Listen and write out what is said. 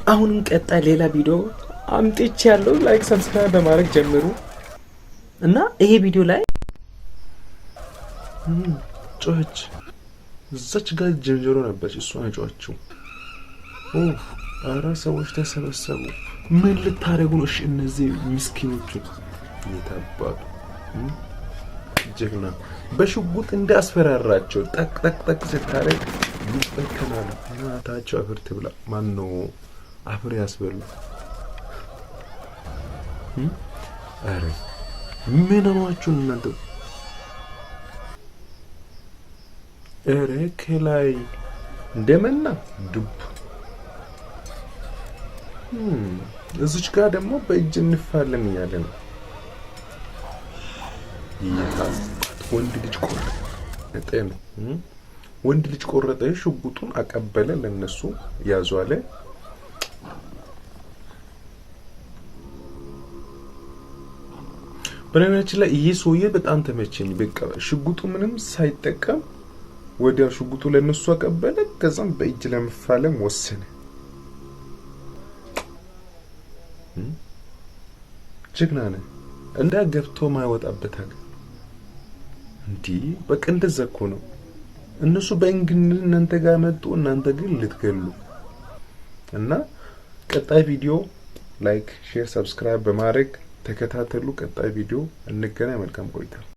አሁንም ቀጣይ ሌላ ቪዲዮ አምጥቻለሁ። ላይክ ሰብስክራይብ በማድረግ ጀምሩ እና ይሄ ቪዲዮ ላይ ጮች እዛች ጋር ጀንጀሮ ነበርች እሷን ጮችው አራ ሰዎች ተሰበሰቡ ምን ልታረጉ ነው? እሺ እነዚህ ምስኪኖቹ የታባቱ ጀግና በሽጉጥ እንዳስፈራራቸው ጠቅ ጠቅ ጠቅ ሲታረግ ይፈከናል። እናታቸው አፈር ትብላ። ማን ነው አፈር ያስበሉ? አረ ምን ሆናችሁ እናንተ? አረ ከላይ እንደመና ዱብ እዚች ጋር ደግሞ በእጅ እንፋለም እያለ ነው። ወንድ ልጅ ቆረጠ ነው። ወንድ ልጅ ቆረጠ። ሽጉጡን አቀበለ ለነሱ ያዙ አለ። በነገራችን ላይ ይሄ ሰውዬ በጣም ተመቸኝ። በቃ ሽጉጡ ምንም ሳይጠቀም ወዲያው ሽጉጡ ለነሱ አቀበለ። ከዛም በእጅ ለመፋለም ወሰነ። ጀግና ነህ። እንዳ ገብቶ ማይወጣበት ሀገር እንዴ! በቃ እንደዛ እኮ ነው። እነሱ በእንግሊዝ እናንተ ጋር መጡ፣ እናንተ ግን ልትገሉ እና ቀጣይ ቪዲዮ ላይክ፣ ሼር፣ ሰብስክራይብ በማድረግ ተከታተሉ። ቀጣይ ቪዲዮ እንገናኝ። መልካም ቆይታ።